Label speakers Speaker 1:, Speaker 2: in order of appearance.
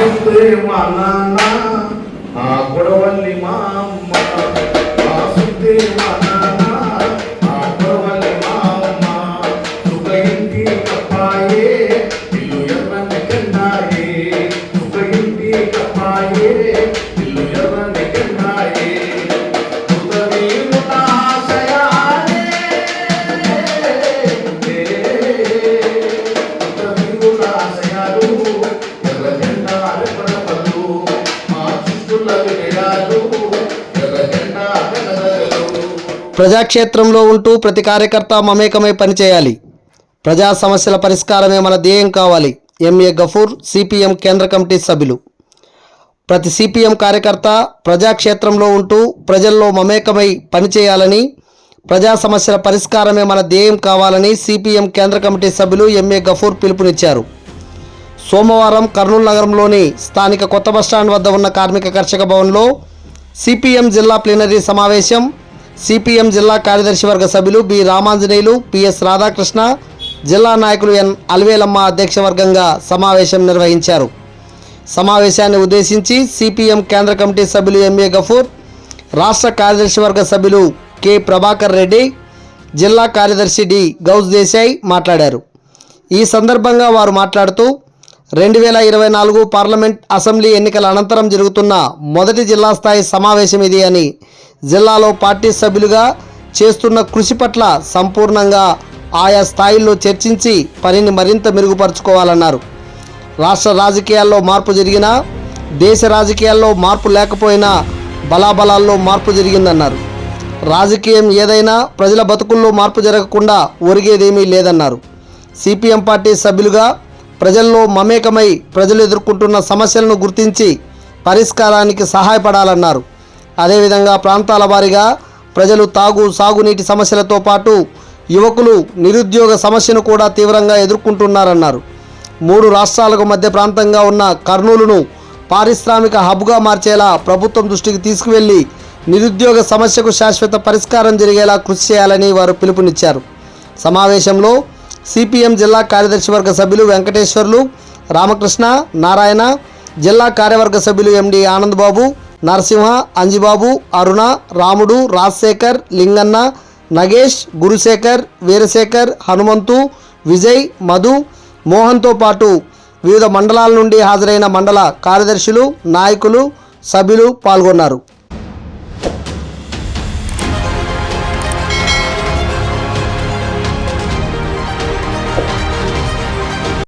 Speaker 1: సుత్తే మా నాన్న ఆ కొడవల్లి మా అమ్మ ఆ సుత్తే మా నాన్న ఆ కొడవల్లి మా అమ్మ సుఖ ఇంటి కప్పాయే ఇల్లు ఎర్రని కన్నాయే సుఖ ఇంటి కప్పాయే ఇల్లు ఎర్రని కన్నాయే
Speaker 2: ప్రజాక్షేత్రంలో ఉంటూ ప్రతి కార్యకర్త మమేకమై పనిచేయాలి. ప్రజా సమస్యల పరిష్కారమే మన ధ్యేయం కావాలి. ఎంఏ గఫూర్, సిపిఎం కేంద్ర కమిటీ సభ్యులు. ప్రతి సిపిఎం కార్యకర్త ప్రజాక్షేత్రంలో ఉంటూ ప్రజల్లో మమేకమై పనిచేయాలని, ప్రజా సమస్యల పరిష్కారమే మన ధ్యేయం కావాలని సిపిఎం కేంద్ర కమిటీ సభ్యులు ఎంఏ గఫూర్ పిలుపునిచ్చారు. సోమవారం కర్నూలు నగరంలోని స్థానిక కొత్త బస్టాండ్ వద్ద ఉన్న కార్మిక కర్షక భవన్లో సిపిఎం జిల్లా ప్లీనరీ సమావేశం, సిపిఎం జిల్లా కార్యదర్శి వర్గ సభ్యులు బి రామాంజనేయులు, పిఎస్ రాధాకృష్ణ, జిల్లా నాయకులు ఎన్ అల్వేలమ్మ అధ్యక్షవర్గంగా సమావేశం నిర్వహించారు. సమావేశాన్ని ఉద్దేశించి సిపిఎం కేంద్ర కమిటీ సభ్యులు ఎంఏ గఫూర్, రాష్ట్ర కార్యదర్శి వర్గ సభ్యులు కె ప్రభాకర్ రెడ్డి, జిల్లా కార్యదర్శి డి గౌజ్ దేశాయ్ మాట్లాడారు. ఈ సందర్భంగా వారు మాట్లాడుతూ 2024 పార్లమెంట్ అసెంబ్లీ ఎన్నికల అనంతరం జరుగుతున్న మొదటి జిల్లా స్థాయి సమావేశం ఇది అని, జిల్లాలో పార్టీ సభ్యులుగా చేస్తున్న కృషి పట్ల సంపూర్ణంగా ఆయా స్థాయిల్లో చర్చించి పనిని మరింత మెరుగుపరుచుకోవాలన్నారు. రాష్ట్ర రాజకీయాల్లో మార్పు జరిగినా, దేశ రాజకీయాల్లో మార్పు లేకపోయినా బలాబలాల్లో మార్పు జరిగిందన్నారు. రాజకీయం ఏదైనా ప్రజల బతుకుల్లో మార్పు జరగకుండా ఒరిగేదేమీ లేదన్నారు. సిపిఎం పార్టీ సభ్యులుగా ప్రజల్లో మమేకమై ప్రజలు ఎదుర్కొంటున్న సమస్యలను గుర్తించి పరిష్కారానికి సహాయపడాలన్నారు. అదేవిధంగా ప్రాంతాల వారీగా ప్రజలు సాగునీటి సమస్యలతో పాటు యువకులు నిరుద్యోగ సమస్యను కూడా తీవ్రంగా ఎదుర్కొంటున్నారన్నారు. 3 రాష్ట్రాలకు మధ్య ప్రాంతంగా ఉన్న కర్నూలును పారిశ్రామిక హబ్గా మార్చేలా ప్రభుత్వం దృష్టికి తీసుకువెళ్లి నిరుద్యోగ సమస్యకు శాశ్వత పరిష్కారం జరిగేలా కృషి చేయాలని వారు పిలుపునిచ్చారు. సమావేశంలో సిపిఎం జిల్లా కార్యదర్శి వర్గ సభ్యులు వెంకటేశ్వర్లు, రామకృష్ణ, నారాయణ, జిల్లా కార్యవర్గ సభ్యులు ఎండి ఆనందబాబు, నరసింహ, అంజిబాబు, అరుణ, రాముడు, రాజశేఖర్, లింగన్న, నగేష్, గురుశేఖర్, వీరశేఖర్, హనుమంతు, విజయ్, మధు, మోహన్తో పాటు వివిధ మండలాల నుండి హాజరైన మండల కార్యదర్శులు, నాయకులు, సభ్యులు పాల్గొన్నారు.